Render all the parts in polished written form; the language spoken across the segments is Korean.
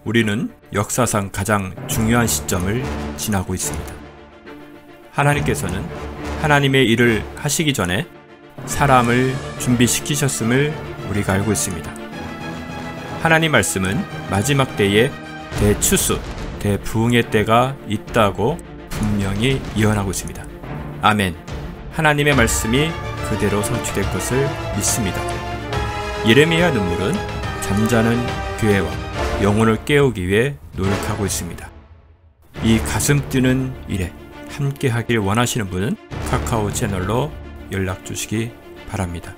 우리는 역사상 가장 중요한 시점을 지나고 있습니다. 하나님께서는 하나님의 일을 하시기 전에 사람을 준비시키셨음을 우리가 알고 있습니다. 하나님 말씀은 마지막 때에 대추수, 대부흥의 때가 있다고 분명히 예언하고 있습니다. 아멘. 하나님의 말씀이 그대로 성취될 것을 믿습니다. 예레미야 눈물은 잠자는 교회와 영혼을 깨우기 위해 노력하고 있습니다. 이 가슴 뛰는 일에 함께 하길 원하시는 분은 카카오 채널로 연락 주시기 바랍니다.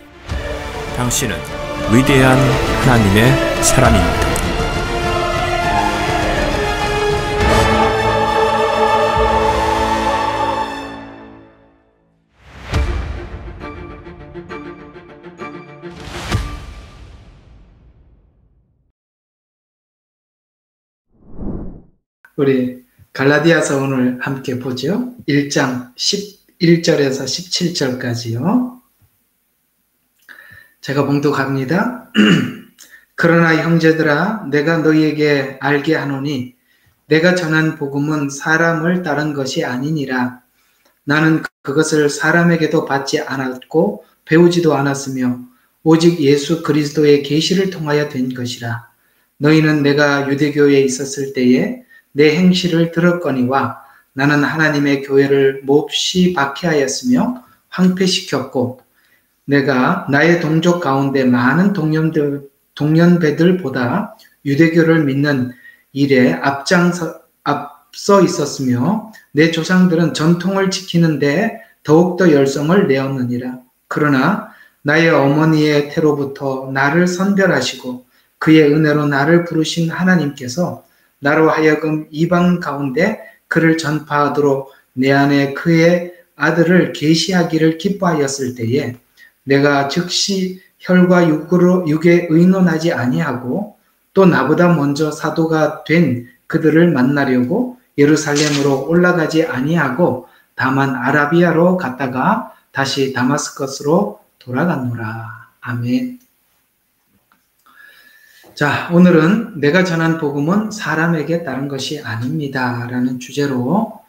당신은 위대한 하나님의 사람입니다. 우리 갈라디아서 오늘 함께 보죠. 1장 11절에서 17절까지요. 제가 봉독합니다. 그러나 형제들아, 내가 너희에게 알게 하노니 내가 전한 복음은 사람을 따른 것이 아니니라. 나는 그것을 사람에게도 받지 않았고 배우지도 않았으며 오직 예수 그리스도의 계시를 통하여 된 것이라. 너희는 내가 유대교에 있었을 때에 내 행실을 들었거니와 나는 하나님의 교회를 몹시 박해하였으며 황폐시켰고 내가 나의 동족 가운데 많은 동년배들보다 유대교를 믿는 일에 앞서 있었으며 내 조상들은 전통을 지키는데 더욱더 열성을 내었느니라. 그러나 나의 어머니의 태로부터 나를 선별하시고 그의 은혜로 나를 부르신 하나님께서 나로 하여금 이방 가운데 그를 전파하도록 내 안에 그의 아들을 계시하기를 기뻐하였을 때에 내가 즉시 혈과 육에 의논하지 아니하고 또 나보다 먼저 사도가 된 그들을 만나려고 예루살렘으로 올라가지 아니하고 다만 아라비아로 갔다가 다시 다마스커스로 돌아갔노라. 아멘. 자, 오늘은 내가 전한 복음은 사람에게 따른 것이 아닙니다 라는 주제로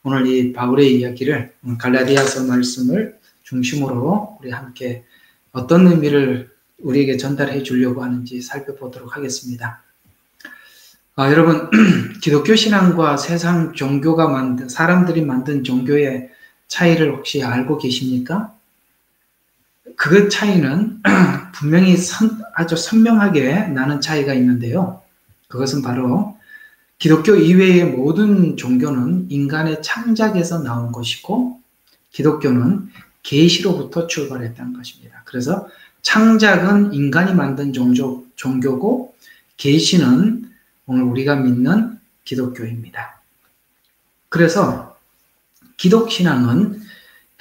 오늘 이 바울의 이야기를, 갈라디아서 말씀을 중심으로 우리 함께 어떤 의미를 우리에게 전달해 주려고 하는지 살펴보도록 하겠습니다. 여러분, 기독교 신앙과 세상 종교가 사람들이 만든 종교의 차이를 혹시 알고 계십니까? 그 차이는 분명히 아주 선명하게 나는 차이가 있는데요. 그것은 바로 기독교 이외의 모든 종교는 인간의 창작에서 나온 것이고 기독교는 계시로부터 출발했다는 것입니다. 그래서 창작은 인간이 만든 종교고 계시는 오늘 우리가 믿는 기독교입니다. 그래서 기독신앙은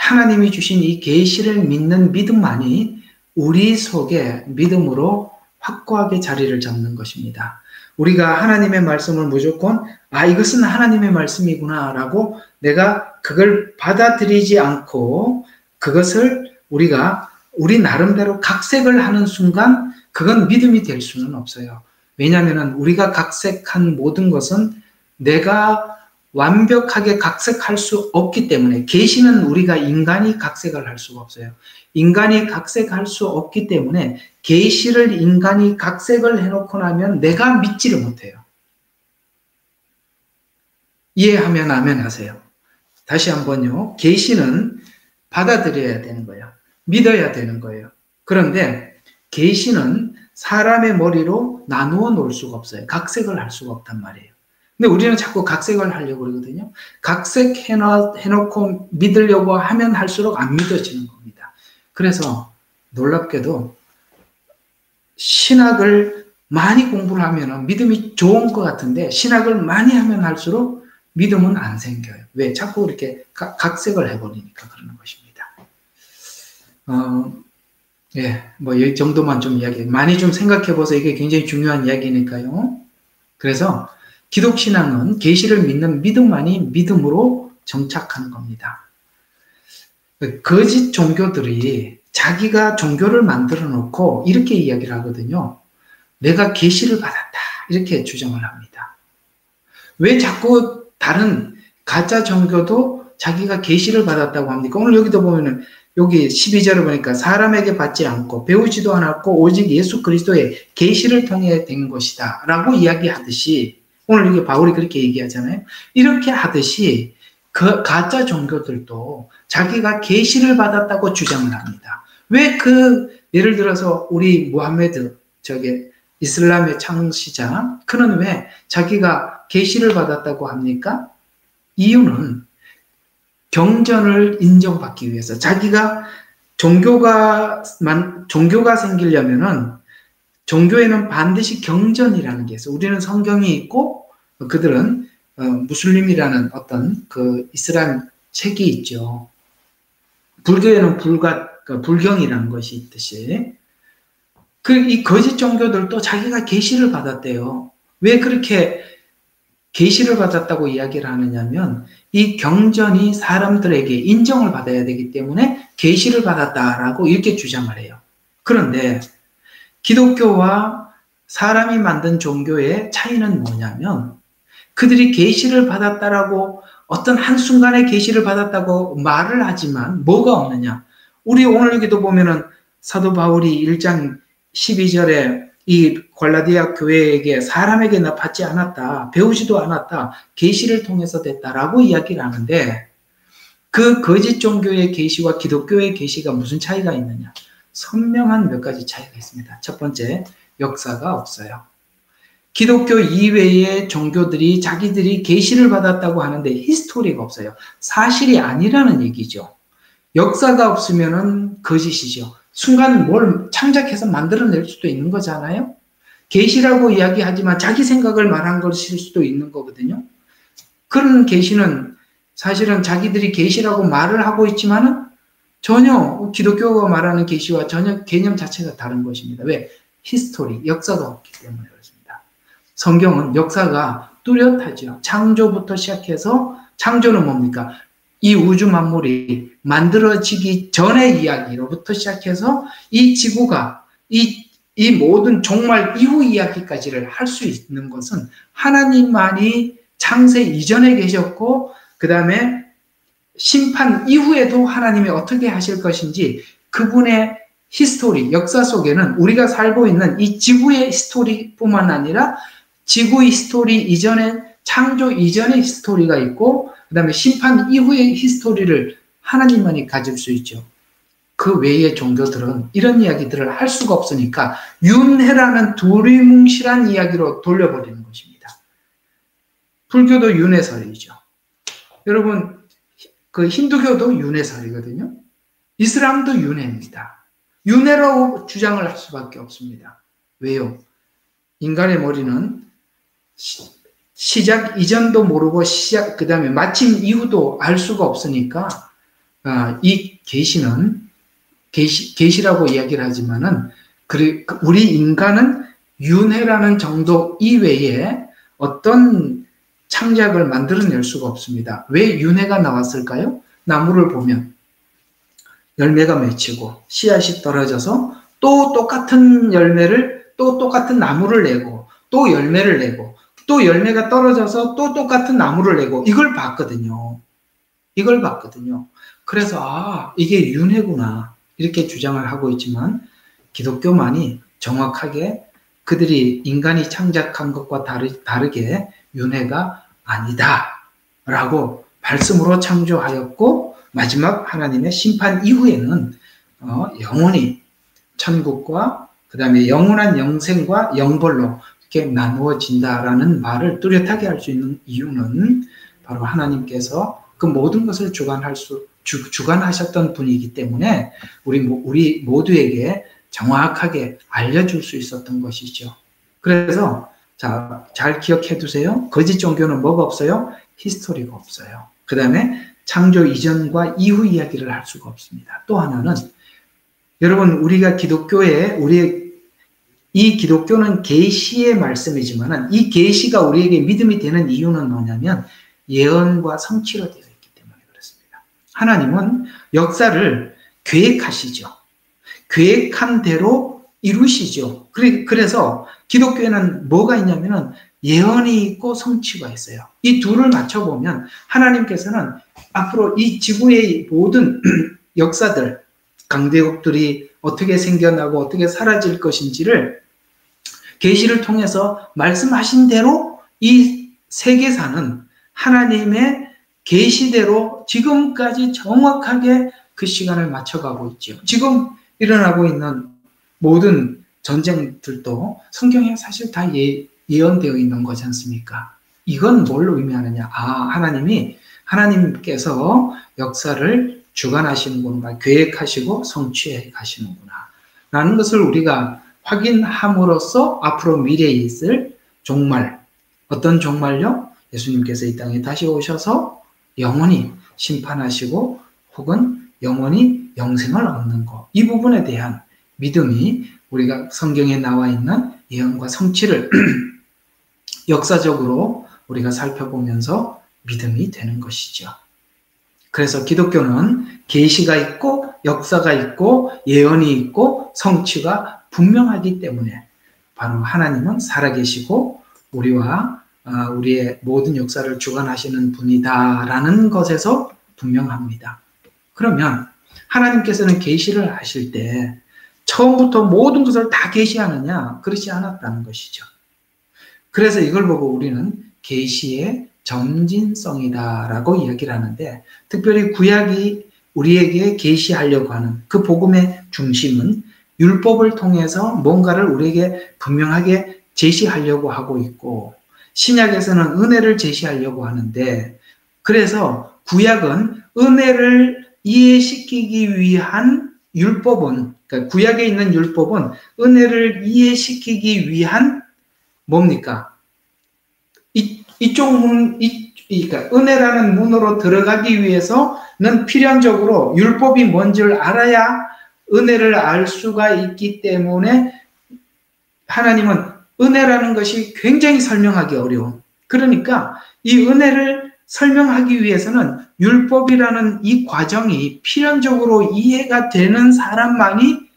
하나님이 주신 이 계시를 믿는 믿음만이 우리 속에 믿음으로 확고하게 자리를 잡는 것입니다. 우리가 하나님의 말씀을 무조건 이것은 하나님의 말씀이구나 라고 내가 그걸 받아들이지 않고 그것을 우리 나름대로 각색을 하는 순간 그건 믿음이 될 수는 없어요. 왜냐하면 우리가 각색한 모든 것은 내가 완벽하게 각색할 수 없기 때문에 계시는 우리가 인간이 각색을 할 수가 없어요. 인간이 각색할 수 없기 때문에 계시를 인간이 각색을 해놓고 나면 내가 믿지를 못해요. 이해하면 아멘 하세요. 다시 한번요. 계시는 받아들여야 되는 거예요. 믿어야 되는 거예요. 그런데 계시는 사람의 머리로 나누어 놓을 수가 없어요. 각색을 할 수가 없단 말이에요. 근데 우리는 자꾸 각색을 하려고 그러거든요. 각색해놓고 믿으려고 하면 할수록 안 믿어지는 겁니다. 그래서 놀랍게도 신학을 많이 공부를 하면 믿음이 좋은 것 같은데 신학을 많이 하면 할수록 믿음은 안 생겨요. 왜? 자꾸 이렇게 각색을 해버리니까 그러는 것입니다. 이 정도만 좀 많이 좀 생각해보세요. 이게 굉장히 중요한 이야기니까요. 그래서 기독신앙은 계시를 믿는 믿음만이 믿음으로 정착하는 겁니다. 거짓 종교들이 자기가 종교를 만들어 놓고 이렇게 이야기를 하거든요. 내가 계시를 받았다. 이렇게 주장을 합니다. 왜 자꾸 다른 가짜 종교도 자기가 계시를 받았다고 합니까? 오늘 여기도 보면은 여기 12절을 보니까 사람에게 받지 않고 배우지도 않았고 오직 예수 그리스도의 계시를 통해 된 것이다 라고 이야기하듯이, 오늘 이게 바울이 그렇게 얘기하잖아요. 이렇게 하듯이 그 가짜 종교들도 자기가 계시를 받았다고 주장을 합니다. 왜 예를 들어서 우리 무함메드, 이슬람의 창시자, 그는 왜 자기가 계시를 받았다고 합니까? 이유는 경전을 인정받기 위해서, 자기가 종교가 생기려면은 종교에는 반드시 경전이라는 게 있어요. 우리는 성경이 있고 그들은 무슬림이라는 어떤 이슬람 책이 있죠. 불교에는 불경이라는 것이 있듯이 이 거짓 종교들도 자기가 계시를 받았대요. 왜 그렇게 계시를 받았다고 이야기를 하느냐면 이 경전이 사람들에게 인정을 받아야 되기 때문에 계시를 받았다라고 이렇게 주장을 해요. 그런데 기독교와 사람이 만든 종교의 차이는 뭐냐면, 그들이 계시를 받았다라고 어떤 한순간에 계시를 받았다고 말을 하지만 뭐가 없느냐. 우리 오늘 여기도 보면은 사도 바울이 1장 12절에 이 갈라디아 교회에게 사람에게 나 받지 않았다, 배우지도 않았다, 계시를 통해서 됐다라고 이야기를 하는데, 그 거짓 종교의 계시와 기독교의 계시가 무슨 차이가 있느냐? 선명한 몇 가지 차이가 있습니다. 첫 번째, 역사가 없어요. 기독교 이외의 종교들이 자기들이 계시를 받았다고 하는데 히스토리가 없어요. 사실이 아니라는 얘기죠. 역사가 없으면은 거짓이죠. 순간 뭘 창작해서 만들어낼 수도 있는 거잖아요. 계시라고 이야기하지만 자기 생각을 말한 것일 수도 있는 거거든요. 그런 계시는 사실은 자기들이 계시라고 말을 하고 있지만은 전혀 기독교가 말하는 계시와 전혀 개념 자체가 다른 것입니다. 왜? 히스토리, 역사가 없기 때문에 그렇습니다. 성경은 역사가 뚜렷하죠. 창조부터 시작해서, 창조는 뭡니까? 이 우주 만물이 만들어지기 전의 이야기로부터 시작해서 이 지구가 이 모든 종말 이후 이야기까지를 할 수 있는 것은 하나님만이 창세 이전에 계셨고, 그 다음에 심판 이후에도 하나님이 어떻게 하실 것인지 그분의 히스토리, 역사 속에는 우리가 살고 있는 이 지구의 히스토리뿐만 아니라 지구의 히스토리 이전에, 창조 이전의 히스토리가 있고, 그 다음에 심판 이후의 히스토리를 하나님만이 가질 수 있죠. 그 외의 종교들은 이런 이야기들을 할 수가 없으니까 윤회라는 두리뭉실한 이야기로 돌려버리는 것입니다. 불교도 윤회설이죠. 여러분, 힌두교도 윤회설이거든요. 이슬람도 윤회입니다. 윤회라고 주장을 할 수밖에 없습니다. 왜요? 인간의 머리는 시작 이전도 모르고 그 다음에 마침 이후도 알 수가 없으니까 이 계시라고 이야기를 하지만은 우리 인간은 윤회라는 정도 이외에 어떤 창작을 만들어낼 수가 없습니다. 왜 윤회가 나왔을까요? 나무를 보면 열매가 맺히고 씨앗이 떨어져서 또 똑같은 열매를, 또 똑같은 나무를 내고 또 열매를 내고 또 열매가 떨어져서 또 똑같은 나무를 내고, 이걸 봤거든요. 그래서 이게 윤회구나 이렇게 주장을 하고 있지만, 기독교만이 정확하게 그들이 인간이 창작한 것과 다르게 윤회가 아니다 라고 말씀으로 창조하였고, 마지막 하나님의 심판 이후에는 영원히 천국과 그 다음에 영원한 영생과 영벌로 이렇게 나누어진다라는 말을 뚜렷하게 할 수 있는 이유는 바로 하나님께서 그 모든 것을 주관하셨던 분이기 때문에 우리 모두에게 정확하게 알려줄 수 있었던 것이죠. 그래서 잘 기억해 두세요. 거짓 종교는 뭐가 없어요? 히스토리가 없어요. 그 다음에 창조 이전과 이후 이야기를 할 수가 없습니다. 또 하나는, 여러분, 우리가 이 기독교는 계시의 말씀이지만 이 계시가 우리에게 믿음이 되는 이유는 뭐냐면 예언과 성취로 되어 있기 때문에 그렇습니다. 하나님은 역사를 계획하시죠. 계획한 대로 이루시죠. 그래서 기독교에는 뭐가 있냐면은 예언이 있고 성취가 있어요. 이 둘을 맞춰보면 하나님께서는 앞으로 이 지구의 모든 역사들, 강대국들이 어떻게 생겨나고 어떻게 사라질 것인지를 계시를 통해서 말씀하신 대로 이 세계사는 하나님의 계시대로 지금까지 정확하게 그 시간을 맞춰가고 있죠. 지금 일어나고 있는 모든 전쟁들도 성경에 사실 다 예언되어 있는 거지 않습니까? 이건 뭘 의미하느냐? 하나님께서 역사를 주관하시는구나, 계획하시고 성취해 가시는구나 라는 것을 우리가 확인함으로써 앞으로 미래에 있을 종말, 어떤 종말요? 예수님께서 이 땅에 다시 오셔서 영원히 심판하시고 혹은 영원히 영생을 얻는 것, 이 부분에 대한 믿음이 우리가 성경에 나와 있는 예언과 성취를 역사적으로 우리가 살펴보면서 믿음이 되는 것이죠. 그래서 기독교는 계시가 있고 역사가 있고 예언이 있고 성취가 분명하기 때문에 바로 하나님은 살아계시고 우리와 우리의 모든 역사를 주관하시는 분이다라는 것에서 분명합니다. 그러면 하나님께서는 계시를 하실 때 처음부터 모든 것을 다 계시하느냐? 그렇지 않았다는 것이죠. 그래서 이걸 보고 우리는 계시의 점진성이다라고 이야기를 하는데, 특별히 구약이 우리에게 계시하려고 하는 그 복음의 중심은 율법을 통해서 뭔가를 우리에게 분명하게 제시하려고 하고 있고, 신약에서는 은혜를 제시하려고 하는데, 그래서 구약은 은혜를 이해시키기 위한 율법은, 그러니까 구약에 있는 율법은 은혜를 이해시키기 위한 뭡니까? 이쪽 문, 그러니까 은혜라는 문으로 들어가기 위해서는 필연적으로 율법이 뭔지를 알아야 은혜를 알 수가 있기 때문에 하나님은 은혜라는 것이 굉장히 설명하기 어려운, 그러니까 이 은혜를 설명하기 위해서는 율법이라는 이 과정이 필연적으로 이해가 되는 사람만이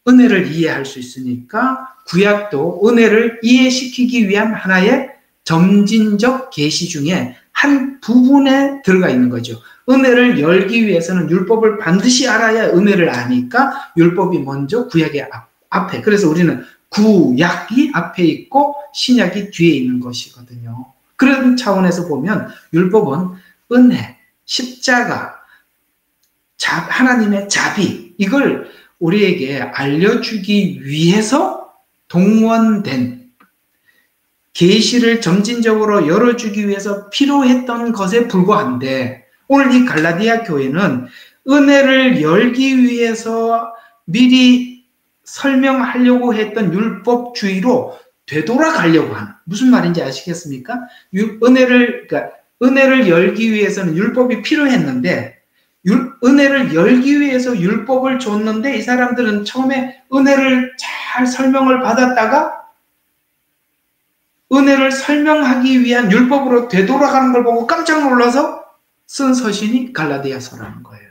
은혜를 이해할 수 있으니까 구약도 은혜를 이해시키기 위한 하나의 점진적 계시 중에 한 부분에 들어가 있는 거죠. 은혜를 열기 위해서는 율법을 반드시 알아야 은혜를 아니까 율법이 먼저 구약의 앞에, 그래서 우리는 구약이 앞에 있고 신약이 뒤에 있는 것이거든요. 그런 차원에서 보면 율법은 은혜, 십자가, 하나님의 자비, 이걸 우리에게 알려주기 위해서 동원된, 계시를 점진적으로 열어주기 위해서 필요했던 것에 불과한데, 오늘 이 갈라디아 교회는 은혜를 열기 위해서 미리 설명하려고 했던 율법주의로 되돌아가려고 하는, 무슨 말인지 아시겠습니까? 은혜를 열기 위해서는 율법이 필요했는데, 은혜를 열기 위해서 율법을 줬는데, 이 사람들은 처음에 은혜를 잘 설명을 받았다가 은혜를 설명하기 위한 율법으로 되돌아가는 걸 보고 깜짝 놀라서 쓴 서신이 갈라디아서라는 거예요.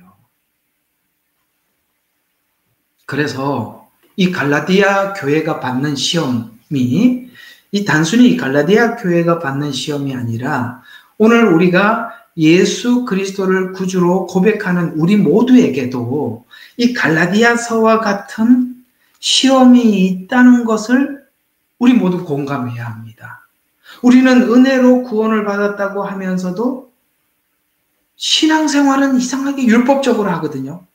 그래서 이 갈라디아 교회가 받는 시험이 단순히 이 갈라디아 교회가 받는 시험이 아니라 오늘 우리가 예수 그리스도를 구주로 고백하는 우리 모두에게도 이 갈라디아서와 같은 시험이 있다는 것을 우리 모두 공감해야 합니다. 우리는 은혜로 구원을 받았다고 하면서도 신앙생활은 이상하게 율법적으로 하거든요.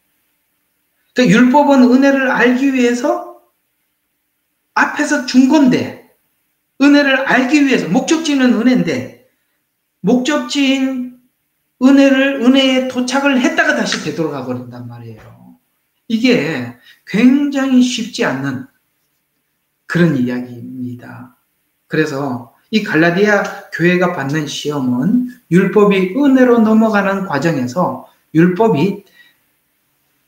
그러니까 율법은 은혜를 알기 위해서 앞에서 준 건데, 은혜를 알기 위해서, 목적지는 은혜인데 목적지인 은혜에 도착을 했다가 다시 되돌아가 버린단 말이에요. 이게 굉장히 쉽지 않는 그런 이야기입니다. 그래서 이 갈라디아 교회가 받는 시험은 율법이 은혜로 넘어가는 과정에서 율법이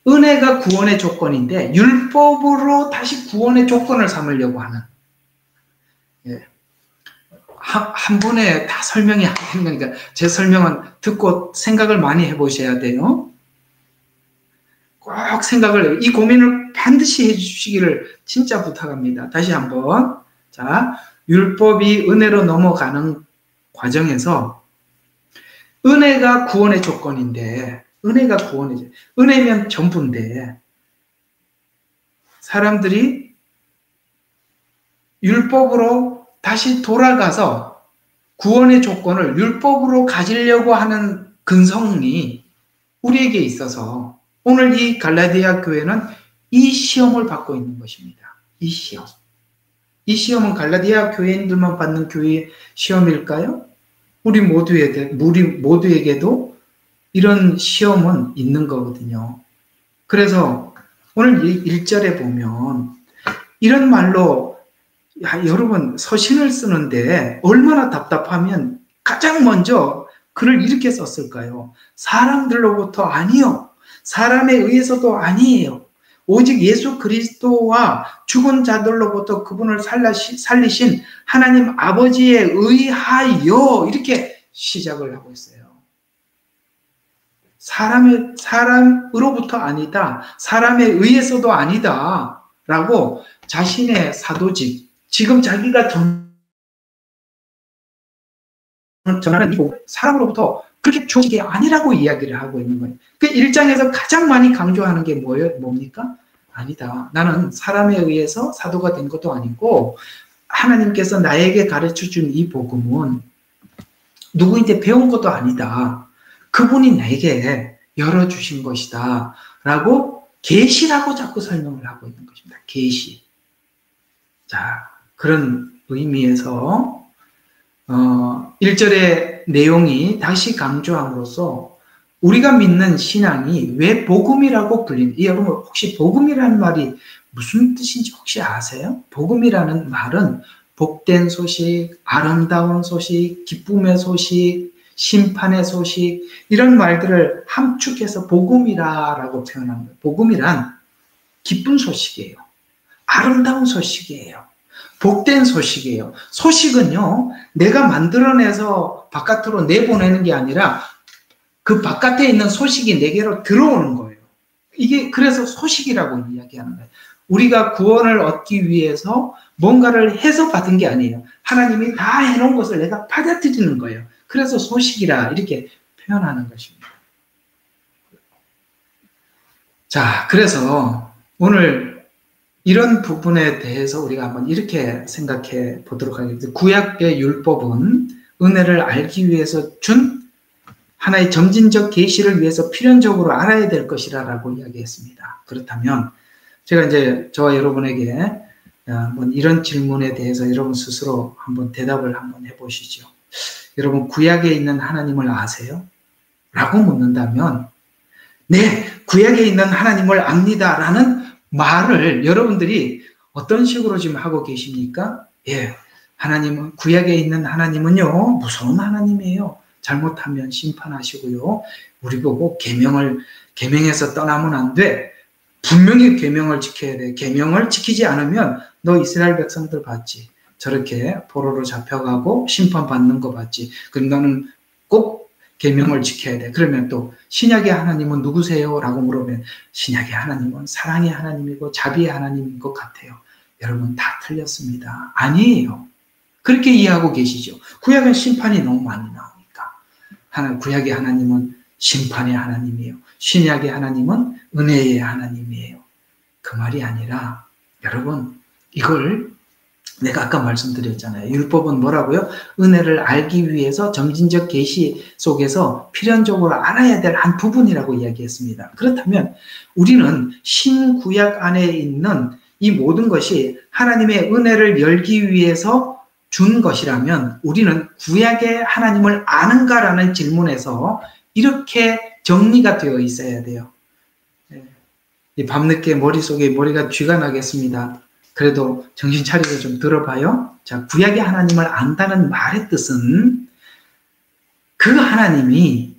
은혜가 구원의 조건인데 율법으로 다시 구원의 조건을 삼으려고 하는, 한 번에 다 설명이 안 되는 거니까 제 설명은 듣고 생각을 많이 해보셔야 돼요. 꼭 생각을 해요. 이 고민을 반드시 해주시기를 진짜 부탁합니다. 다시 한번. 자, 율법이 은혜로 넘어가는 과정에서 은혜가 구원의 조건인데, 은혜면 전부인데, 사람들이 율법으로 다시 돌아가서 구원의 조건을 율법으로 가지려고 하는 근성이 우리에게 있어서 오늘 이 갈라디아 교회는 이 시험을 받고 있는 것입니다. 이 시험. 이 시험은 갈라디아 교회인들만 받는 교회 시험일까요? 우리 모두에게도 이런 시험은 있는 거거든요. 그래서 오늘 1절에 보면 이런 말로 여러분 서신을 쓰는데 얼마나 답답하면 가장 먼저 글을 이렇게 썼을까요? 사람들로부터 아니요. 사람에 의해서도 아니에요. 오직 예수 그리스도와 죽은 자들로부터 그분을 살리신 하나님 아버지에 의하여 이렇게 시작을 하고 있어요. 사람으로부터 아니다. 사람에 의해서도 아니다. 라고 자신의 사도직, 지금 자기가 전하는 이 사람으로부터 그렇게 주어진 게 아니라고 이야기를 하고 있는 거예요. 그 1장에서 가장 많이 강조하는 게 뭡니까? 아니다. 나는 사람에 의해서 사도가 된 것도 아니고 하나님께서 나에게 가르쳐준 이 복음은 누구인데 배운 것도 아니다. 그분이 나에게 열어주신 것이다. 라고 계시라고 자꾸 설명을 하고 있는 것입니다. 계시. 자, 그런 의미에서 1절의 내용이 다시 강조함으로써 우리가 믿는 신앙이 왜 복음이라고 여러분 혹시 복음이라는 말이 무슨 뜻인지 혹시 아세요? 복음이라는 말은 복된 소식, 아름다운 소식, 기쁨의 소식, 심판의 소식 이런 말들을 함축해서 복음이라고 표현한 거예요. 복음이란 기쁜 소식이에요. 아름다운 소식이에요. 복된 소식이에요. 소식은요, 내가 만들어내서 바깥으로 내보내는 게 아니라 그 바깥에 있는 소식이 내게로 들어오는 거예요. 이게 그래서 소식이라고 이야기하는 거예요. 우리가 구원을 얻기 위해서 뭔가를 해서 받은 게 아니에요. 하나님이 다 해놓은 것을 내가 받아들이는 거예요. 그래서 소식이라 이렇게 표현하는 것입니다. 자, 그래서 오늘 이런 부분에 대해서 우리가 한번 이렇게 생각해 보도록 하겠습니다. 구약의 율법은 은혜를 알기 위해서 준 하나의 점진적 계시를 위해서 필연적으로 알아야 될 것이라고 이야기했습니다. 그렇다면 제가 이제 저와 여러분에게 이런 질문에 대해서 여러분 스스로 한번 대답을 한번 해보시죠. 여러분 구약에 있는 하나님을 아세요? 라고 묻는다면 네, 구약에 있는 하나님을 압니다 라는 말을 여러분들이 어떤 식으로 지금 하고 계십니까? 예, 하나님은 구약에 있는 하나님은요 무서운 하나님이에요. 잘못하면 심판하시고요. 우리 보고 계명에서 떠나면 안 돼. 분명히 계명을 지켜야 돼. 계명을 지키지 않으면 너 이스라엘 백성들 봤지. 저렇게 포로로 잡혀가고 심판받는 거 봤지. 그럼 너는 꼭 계명을 지켜야 돼. 그러면 또 신약의 하나님은 누구세요? 라고 물으면 신약의 하나님은 사랑의 하나님이고 자비의 하나님인 것 같아요. 여러분 다 틀렸습니다. 아니에요. 그렇게 이해하고 계시죠? 구약은 심판이 너무 많이 나오니까. 구약의 하나님은 심판의 하나님이에요. 신약의 하나님은 은혜의 하나님이에요. 그 말이 아니라 여러분 이걸 내가 아까 말씀드렸잖아요. 율법은 뭐라고요? 은혜를 알기 위해서 점진적 계시 속에서 필연적으로 알아야 될 한 부분이라고 이야기했습니다. 그렇다면 우리는 신구약 안에 있는 이 모든 것이 하나님의 은혜를 열기 위해서 준 것이라면 우리는 구약의 하나님을 아는가라는 질문에서 이렇게 정리가 되어 있어야 돼요. 이 밤늦게 머리가 쥐가 나겠습니다. 그래도 정신 차리고 좀 들어봐요. 자, 구약의 하나님을 안다는 말의 뜻은 그 하나님이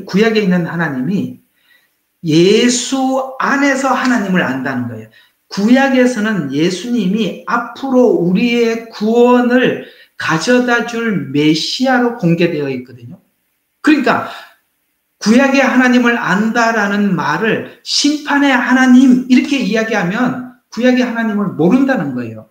구약에 있는 하나님이 예수 안에서 하나님을 안다는 거예요. 구약에서는 예수님이 앞으로 우리의 구원을 가져다 줄 메시아로 공개되어 있거든요. 그러니까 구약의 하나님을 안다라는 말을 심판의 하나님 이렇게 이야기하면 구약의 하나님을 모른다는 거예요.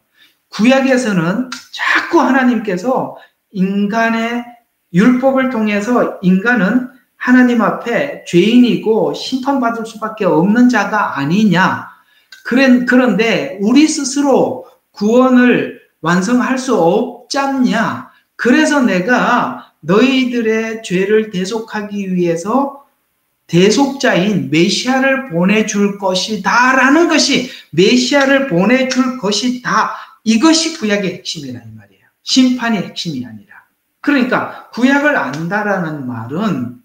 구약에서는 자꾸 하나님께서 인간의 율법을 통해서 인간은 하나님 앞에 죄인이고 심판받을 수밖에 없는 자가 아니냐. 그런데 우리 스스로 구원을 완성할 수 없잖냐. 그래서 내가 너희들의 죄를 대속하기 위해서 대속자인 메시아를 보내줄 것이다 라는 것이, 메시아를 보내줄 것이다, 이것이 구약의 핵심이라 이 말이에요. 심판의 핵심이 아니라. 그러니까 구약을 안다라는 말은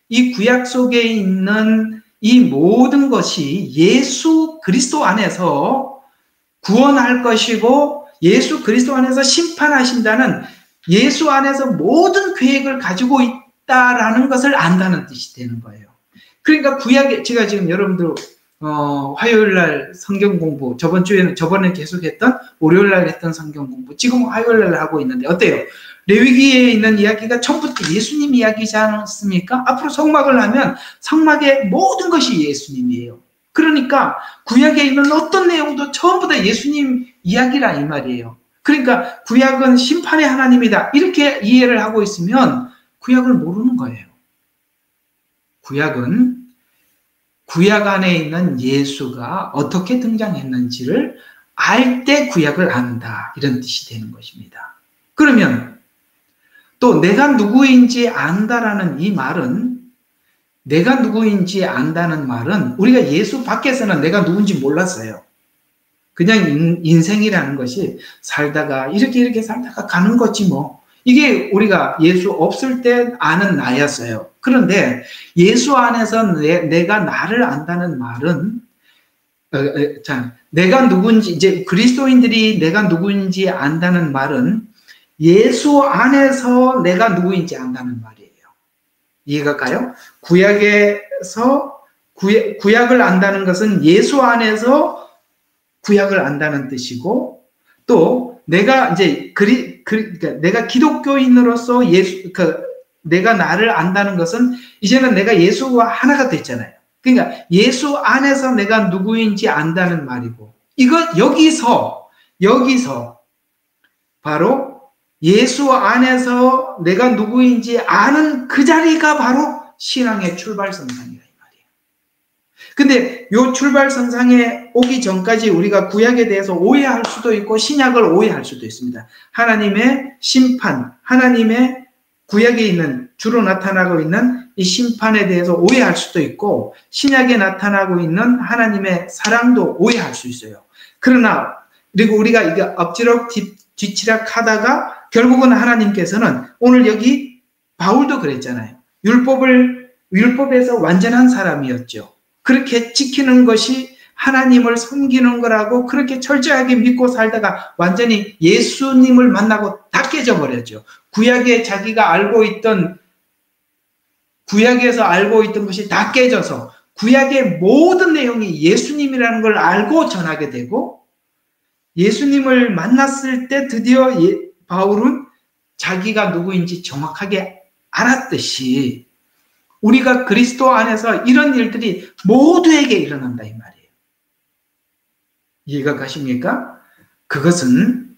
이 구약 속에 있는 이 모든 것이 예수 그리스도 안에서 구원할 것이고 예수 그리스도 안에서 심판하신다는, 예수 안에서 모든 계획을 가지고 있다라는 것을 안다는 뜻이 되는 거예요. 그러니까 구약에, 제가 지금 여러분들 화요일 날 성경 공부, 저번에 계속했던 월요일 날 했던 성경 공부, 지금 화요일 날 하고 있는데 어때요? 레위기에 있는 이야기가 처음부터 예수님 이야기지 않습니까? 앞으로 성막을 하면 성막의 모든 것이 예수님이에요. 그러니까 구약에 있는 어떤 내용도 처음부터 예수님 이야기라 이 말이에요. 그러니까 구약은 심판의 하나님이다, 이렇게 이해를 하고 있으면 구약을 모르는 거예요. 구약은 구약 안에 있는 예수가 어떻게 등장했는지를 알 때 구약을 안다, 이런 뜻이 되는 것입니다. 그러면 또 내가 누구인지 안다라는 이 말은, 내가 누구인지 안다는 말은 우리가 예수 밖에서는 내가 누군지 몰랐어요. 그냥 인생이라는 것이 살다가 이렇게 살다가 가는 거지 뭐. 이게 우리가 예수 없을 때 아는 나였어요. 그런데 예수 안에서 내가 나를 안다는 말은, 내가 누군지, 이제 그리스도인들이 내가 누구인지 안다는 말은 예수 안에서 내가 누구인지 안다는 말이에요. 이해가 가요? 구약에서 구약을 안다는 것은 예수 안에서 구약을 안다는 뜻이고, 또 내가 이제 그러니까 내가 기독교인으로서 내가 나를 안다는 것은 이제는 내가 예수와 하나가 됐잖아요. 그러니까 예수 안에서 내가 누구인지 안다는 말이고, 여기서 바로 예수 안에서 내가 누구인지 아는 그 자리가 바로 신앙의 출발선상이라 이 말이에요. 근데 이 출발선상에 오기 전까지 우리가 구약에 대해서 오해할 수도 있고 신약을 오해할 수도 있습니다. 하나님의 심판, 하나님의 구약에 있는, 주로 나타나고 있는 이 심판에 대해서 오해할 수도 있고, 신약에 나타나고 있는 하나님의 사랑도 오해할 수 있어요. 그러나 그리고 우리가 이게 엎지락 뒤치락 하다가 결국은 하나님께서는, 오늘 여기 바울도 그랬잖아요. 율법에서 완전한 사람이었죠. 그렇게 지키는 것이 하나님을 섬기는 거라고 그렇게 철저하게 믿고 살다가 완전히 예수님을 만나고 다 깨져버렸죠. 구약에 자기가 구약에서 알고 있던 것이 다 깨져서 구약의 모든 내용이 예수님이라는 걸 알고 전하게 되고, 예수님을 만났을 때 드디어 바울은 자기가 누구인지 정확하게 알았듯이 우리가 그리스도 안에서 이런 일들이 모두에게 일어난다 이 말이에요. 이해가 가십니까? 그것은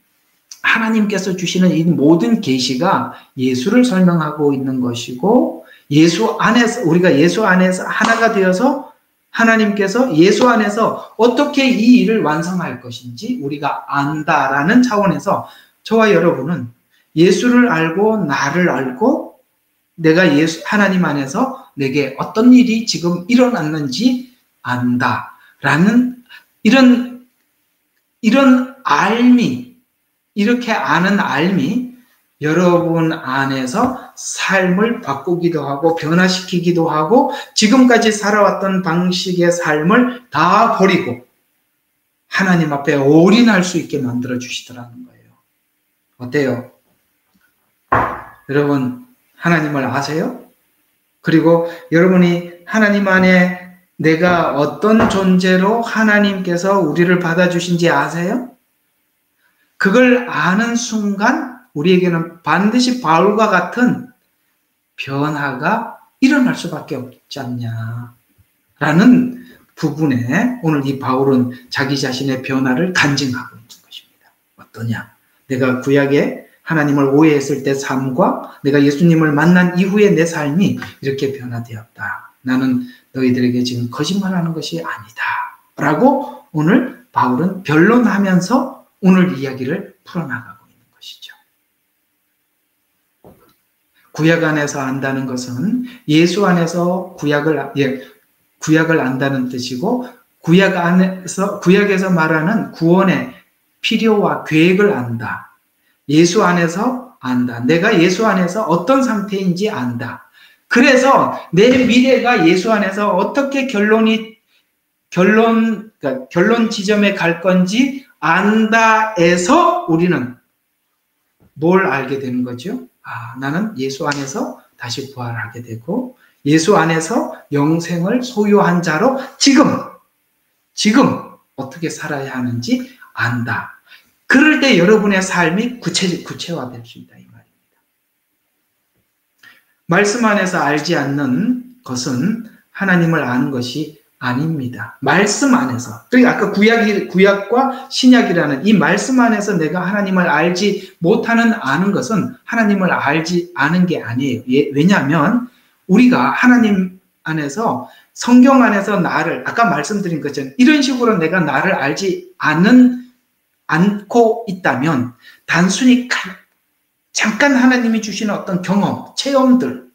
하나님께서 주시는 이 모든 계시가 예수를 설명하고 있는 것이고, 예수 안에서, 우리가 예수 안에서 하나가 되어서 하나님께서 예수 안에서 어떻게 이 일을 완성할 것인지 우리가 안다라는 차원에서 저와 여러분은 예수를 알고 나를 알고 내가 하나님 안에서 내게 어떤 일이 지금 일어났는지 안다라는 이런 알미, 이렇게 아는 알미, 여러분 안에서 삶을 바꾸기도 하고 변화시키기도 하고 지금까지 살아왔던 방식의 삶을 다 버리고 하나님 앞에 올인할 수 있게 만들어 주시더라는 거예요. 어때요? 여러분 하나님을 아세요? 그리고 여러분이 하나님 안에 내가 어떤 존재로 하나님께서 우리를 받아주신지 아세요? 그걸 아는 순간 우리에게는 반드시 바울과 같은 변화가 일어날 수밖에 없지 않냐 라는 부분에 오늘 이 바울은 자기 자신의 변화를 간증하고 있는 것입니다. 어떠냐? 내가 구약에 하나님을 오해했을 때 삶과 내가 예수님을 만난 이후에 내 삶이 이렇게 변화되었다. 나는 너희들에게 지금 거짓말하는 것이 아니다. 라고 오늘 바울은 변론하면서 오늘 이야기를 풀어나가고 있는 것이죠. 구약 안에서 안다는 것은 예수 안에서 구약을 안다는 뜻이고, 구약에서 말하는 구원의 필요와 계획을 안다. 예수 안에서 안다. 내가 예수 안에서 어떤 상태인지 안다. 그래서 내 미래가 예수 안에서 어떻게 결론 지점에 갈 건지 안다에서 우리는 뭘 알게 되는 거죠? 나는 예수 안에서 다시 부활하게 되고 예수 안에서 영생을 소유한 자로 지금 어떻게 살아야 하는지 안다. 그럴 때 여러분의 삶이 구체화될 수 있다 이 말입니다. 말씀 안에서 알지 않는 것은 하나님을 아는 것이 아닙니다. 말씀 안에서, 그러니까 아까 구약과 신약이라는 이 말씀 안에서 내가 하나님을 알지 못하는 아는 것은 하나님을 알지 않은 게 아니에요. 왜냐하면 우리가 하나님 안에서 성경 안에서 나를 아까 말씀드린 것처럼 이런 식으로 내가 나를 알지 않고 있다면 단순히 잠깐 하나님이 주시는 어떤 경험, 체험들,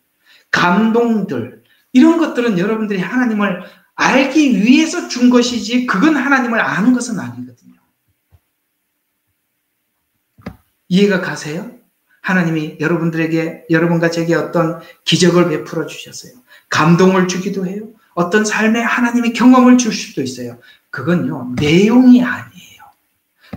감동들 이런 것들은 여러분들이 하나님을 알기 위해서 준 것이지 그건 하나님을 아는 것은 아니거든요. 이해가 가세요? 하나님이 여러분과 제게 어떤 기적을 베풀어 주셨어요. 감동을 주기도 해요. 어떤 삶에 하나님이 경험을 줄 수도 있어요. 그건요, 내용이 아니에요.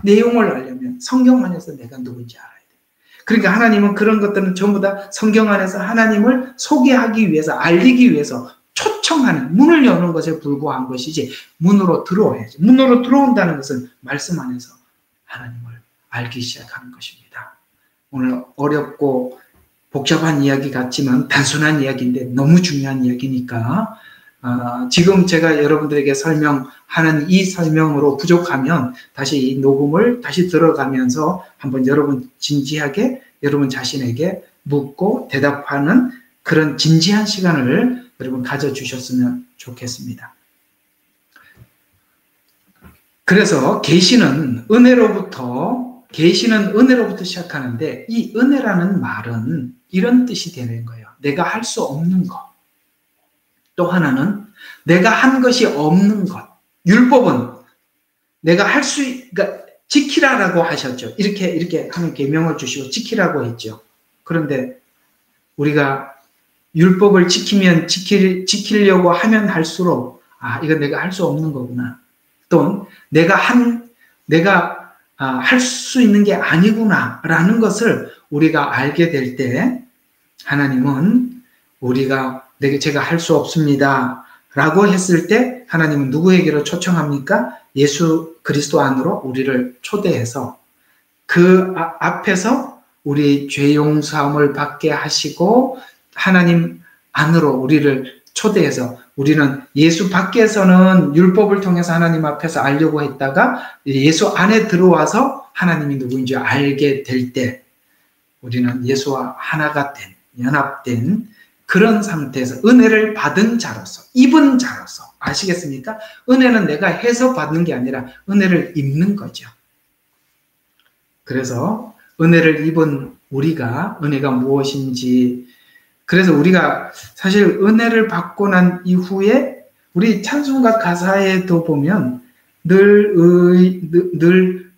내용을 알려면 성경 안에서 내가 누군지 알아야 돼요. 그러니까 하나님은 그런 것들은 전부 다 성경 안에서 하나님을 소개하기 위해서, 알리기 위해서 초청하는, 문을 여는 것에 불과한 것이지 문으로 들어와야죠. 문으로 들어온다는 것은 말씀 안에서 하나님을 알기 시작하는 것입니다. 오늘 어렵고 복잡한 이야기 같지만 단순한 이야기인데 너무 중요한 이야기니까 지금 제가 여러분들에게 설명하는 이 설명으로 부족하면 다시 이 녹음을 다시 들어가면서 한번 여러분 진지하게 여러분 자신에게 묻고 대답하는 그런 진지한 시간을 여러분 가져주셨으면 좋겠습니다. 그래서 계시는 은혜로부터 시작하는데 이 은혜라는 말은 이런 뜻이 되는 거예요. 내가 할 수 없는 것. 또 하나는 내가 한 것이 없는 것. 율법은 내가 그러니까 지키라라고 하셨죠. 이렇게 하는 계명을 주시고 지키라고 했죠. 그런데 우리가 율법을 지키려고 하면 할수록 이건 내가 할 수 없는 거구나. 또는 내가 할 수 있는 게 아니구나라는 것을 우리가 알게 될 때 하나님은 제가 할 수 없습니다 라고 했을 때 하나님은 누구에게로 초청합니까? 예수 그리스도 안으로 우리를 초대해서 그 앞에서 우리 죄 용서함을 받게 하시고 하나님 안으로 우리를 초대해서 우리는 예수 밖에서는 율법을 통해서 하나님 앞에서 알려고 했다가 예수 안에 들어와서 하나님이 누구인지 알게 될 때 우리는 예수와 하나가 된, 연합된 그런 상태에서 은혜를 받은 자로서, 입은 자로서, 아시겠습니까? 은혜는 내가 해서 받는 게 아니라 은혜를 입는 거죠. 그래서 은혜를 입은 은혜가 무엇인지, 그래서 우리가 사실 은혜를 받고 난 이후에 우리 찬송가 가사에도 보면 늘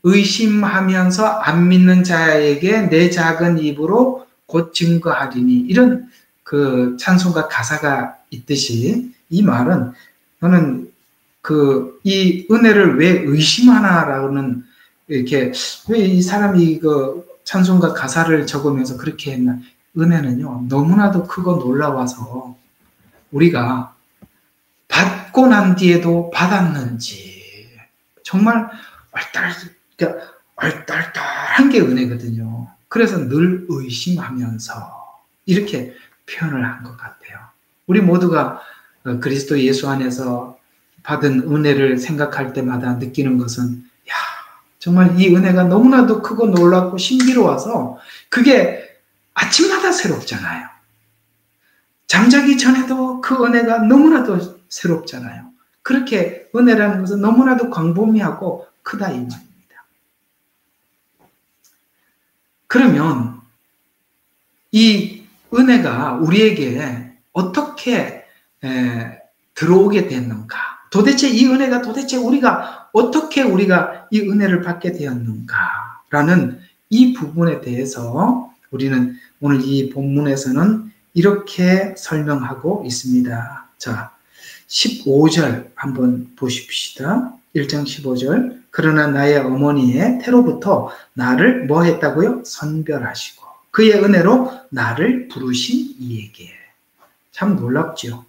의심하면서 안 믿는 자에게 내 작은 입으로 곧 증거하리니 이런 그 찬송가 가사가 있듯이 이 말은 저는 이 은혜를 왜 의심하나라는 이렇게 왜 이 사람이 그 찬송가 가사를 적으면서 그렇게 했나? 은혜는요 너무나도 크고 놀라워서 우리가 받고 난 뒤에도 받았는지 정말 얼떨떨한 게 은혜거든요. 그래서 늘 의심하면서 이렇게 표현을 한 것 같아요. 우리 모두가 그리스도 예수 안에서 받은 은혜를 생각할 때마다 느끼는 것은 야, 정말 이 은혜가 너무나도 크고 놀랍고 신비로워서 그게 아침마다 새롭잖아요. 잠자기 전에도 그 은혜가 너무나도 새롭잖아요. 그렇게 은혜라는 것은 너무나도 광범위하고 크다 이 말입니다. 그러면 이 은혜가 우리에게 어떻게 들어오게 됐는가? 도대체 이 은혜가 도대체 어떻게 우리가 이 은혜를 받게 되었는가라는 이 부분에 대해서 우리는 오늘 이 본문에서는 이렇게 설명하고 있습니다. 자, 15절 한번 보십시다. 1장 15절. 그러나 나의 어머니의 태로부터 나를 뭐 했다고요? 선별하시고 그의 은혜로 나를 부르신 이에게. 참 놀랍죠.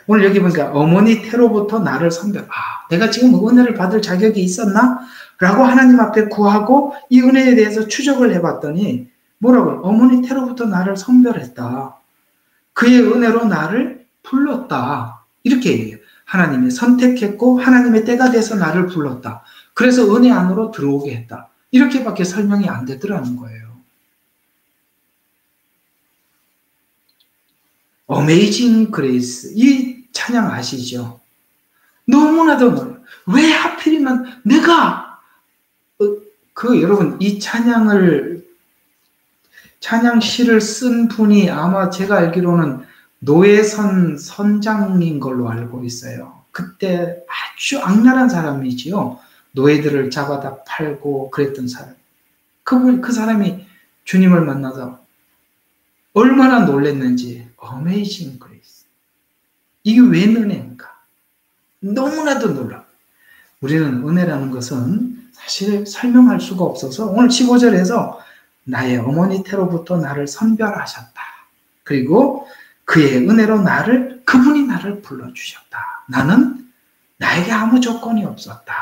오늘 여기 보니까 어머니 태로부터 나를 선별. 내가 지금 은혜를 받을 자격이 있었나? 라고 하나님 앞에 구하고 이 은혜에 대해서 추적을 해봤더니 뭐라고요? 어머니 태로부터 나를 선별했다. 그의 은혜로 나를 불렀다. 이렇게 얘기해요. 하나님이 선택했고 하나님의 때가 돼서 나를 불렀다. 그래서 은혜 안으로 들어오게 했다. 이렇게밖에 설명이 안 되더라는 거예요. Amazing Grace. 이 찬양 아시죠? 너무나도 놀라요. 왜 하필이면 내가 여러분 이 찬양시를 쓴 분이 아마 제가 알기로는 노예선 선장인 걸로 알고 있어요. 그때 아주 악랄한 사람이지요. 노예들을 잡아다 팔고 그랬던 사람. 그 사람이 주님을 만나서 얼마나 놀랐는지. Amazing Grace. 이게 왜 은혜인가? 너무나도 놀라. 우리는 은혜라는 것은 사실 설명할 수가 없어서 오늘 15절에서 나의 어머니 태로부터 나를 선별하셨다. 그리고 그의 은혜로 그분이 나를 불러주셨다. 나는 나에게 아무 조건이 없었다.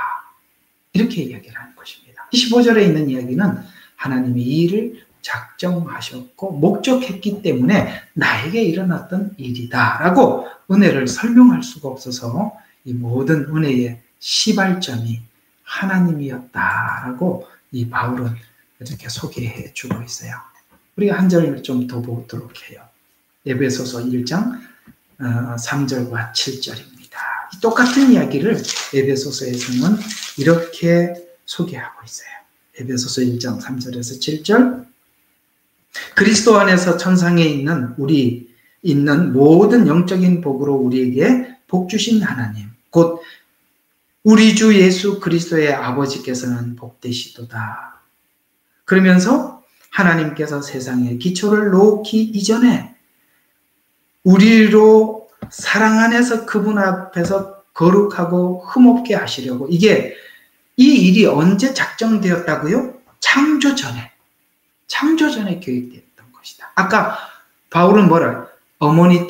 이렇게 이야기를 하는 것입니다. 15절에 있는 이야기는 하나님이 이 일을 작정하셨고 목적했기 때문에 나에게 일어났던 일이다라고 은혜를 설명할 수가 없어서 이 모든 은혜의 시발점이 하나님이었다라고 이 바울은 이렇게 소개해 주고 있어요. 우리가 한 절을 좀 더 보도록 해요. 에베소서 1장 3절과 7절입니다. 똑같은 이야기를 에베소서에서는 이렇게 소개하고 있어요. 에베소서 1장 3절에서 7절. 그리스도 안에서 천상에 있는 모든 영적인 복으로 우리에게 복 주신 하나님, 곧 우리 주 예수 그리스도의 아버지께서는 복되시도다. 그러면서 하나님께서 세상에 기초를 놓기 이전에 우리로 사랑 안에서 그분 앞에서 거룩하고 흠없게 하시려고 이 일이 언제 작정되었다고요? 창조 전에 계획되었던 것이다. 아까 바울은 어머니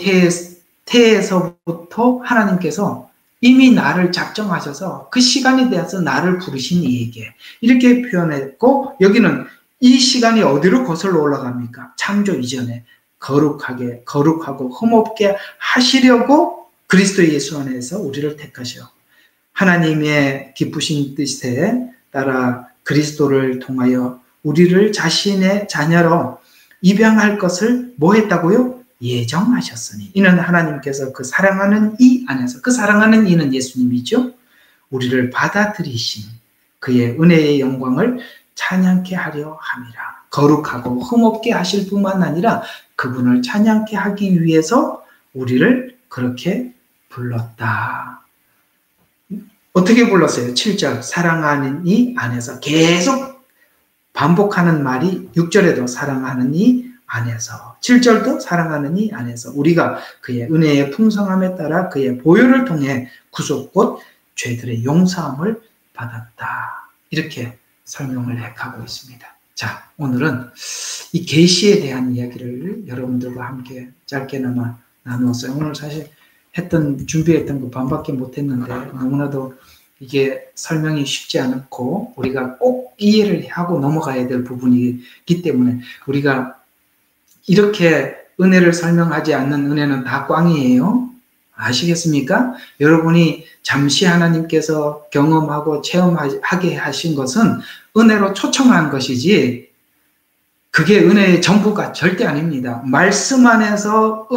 태에서부터 하나님께서 이미 나를 작정하셔서 그 시간이 되어서 나를 부르신 이에게 이렇게 표현했고 여기는 이 시간이 어디로 거슬러 올라갑니까? 창조 이전에 거룩하고 흠없게 하시려고 그리스도 예수 안에서 우리를 택하셔 하나님의 기쁘신 뜻에 따라 그리스도를 통하여 우리를 자신의 자녀로 입양할 것을 뭐 했다고요? 예정하셨으니 이는 하나님께서 그 사랑하는 이 안에서 그 사랑하는 이는 예수님이죠. 우리를 받아들이신 그의 은혜의 영광을 찬양케 하려 함이라. 거룩하고 흠없게 하실 뿐만 아니라 그분을 찬양케 하기 위해서 우리를 그렇게 불렀다. 어떻게 불렀어요? 7절 사랑하는 이 안에서 계속 반복하는 말이 6절에도 사랑하는 이 안에서 7절도 사랑하는 이 안에서 우리가 그의 은혜의 풍성함에 따라 그의 보혈을 통해 구속 곧 죄들의 용서함을 받았다. 이렇게 설명을 해가고 있습니다. 자, 오늘은 이 계시에 대한 이야기를 여러분들과 함께 짧게나마 나누었어요. 오늘 사실 준비했던 거 반밖에 못했는데 너무나도 이게 설명이 쉽지 않고 우리가 꼭 이해를 하고 넘어가야 될 부분이기 때문에 우리가 이렇게 은혜를 설명하지 않는 은혜는 다 꽝이에요. 아시겠습니까? 여러분이 잠시 하나님께서 경험하고 체험하게 하신 것은 은혜로 초청한 것이지 그게 은혜의 전부가 절대 아닙니다. 말씀 안에서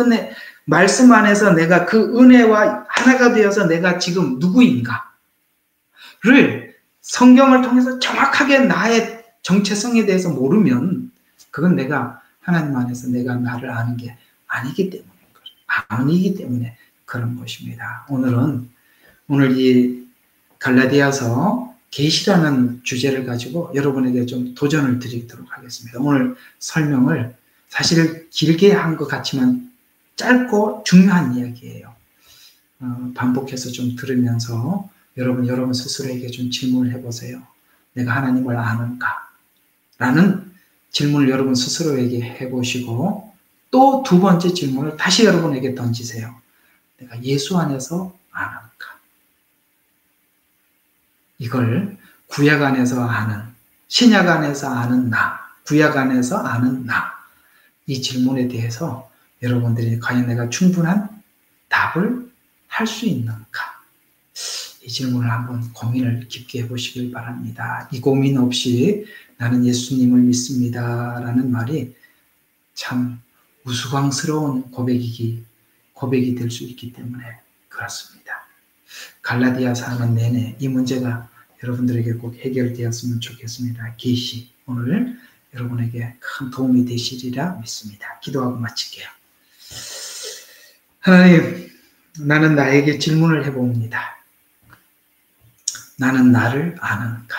내가 그 은혜와 하나가 되어서 내가 지금 누구인가를 성경을 통해서 정확하게 나의 정체성에 대해서 모르면 그건 내가 하나님 안에서 내가 나를 아는 게 아니기 때문에 그런 것입니다. 오늘 이 갈라디아서 계시라는 주제를 가지고 여러분에게 좀 도전을 드리도록 하겠습니다. 오늘 설명을 사실 길게 한 것 같지만 짧고 중요한 이야기예요. 반복해서 좀 들으면서 여러분 스스로에게 좀 질문을 해보세요. 내가 하나님을 아는가? 라는 질문을 여러분 스스로에게 해보시고 또 두 번째 질문을 다시 여러분에게 던지세요. 내가 예수 안에서 아는가? 이걸 구약 안에서 아는, 신약 안에서 아는 나, 구약 안에서 아는 나, 이 질문에 대해서 여러분들이 과연 내가 충분한 답을 할 수 있는가? 이 질문을 한번 고민을 깊게 해보시길 바랍니다. 이 고민 없이 나는 예수님을 믿습니다 라는 말이 참 우스꽝스러운 고백이 될 수 있기 때문에 그렇습니다. 갈라디아서 하는 내내 이 문제가 여러분들에게 꼭 해결되었으면 좋겠습니다. 계시 오늘 여러분에게 큰 도움이 되시리라 믿습니다. 기도하고 마칠게요. 하나님, 나는 나에게 질문을 해봅니다. 나는 나를 아는가?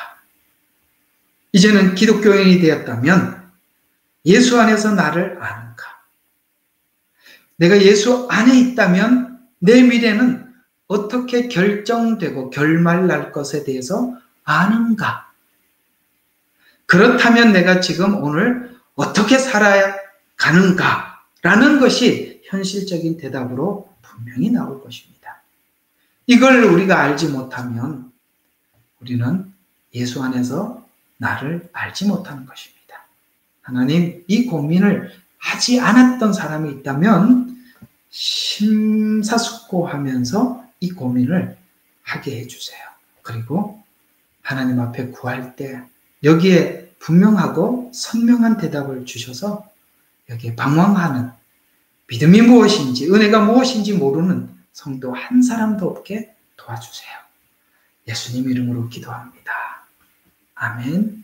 이제는 기독교인이 되었다면 예수 안에서 나를 아는가? 내가 예수 안에 있다면 내 미래는 어떻게 결정되고 결말날 것에 대해서 아는가? 그렇다면 내가 지금 오늘 어떻게 살아야 가는가? 라는 것이 현실적인 대답으로 분명히 나올 것입니다. 이걸 우리가 알지 못하면 우리는 예수 안에서 나를 알지 못하는 것입니다. 하나님, 이 고민을 하지 않았던 사람이 있다면 심사숙고하면서 이 고민을 하게 해주세요. 그리고 하나님 앞에 구할 때 여기에 분명하고 선명한 대답을 주셔서 여기에 방황하는 믿음이 무엇인지, 은혜가 무엇인지 모르는 성도 한 사람도 없게 도와주세요. 예수님 이름으로 기도합니다. 아멘.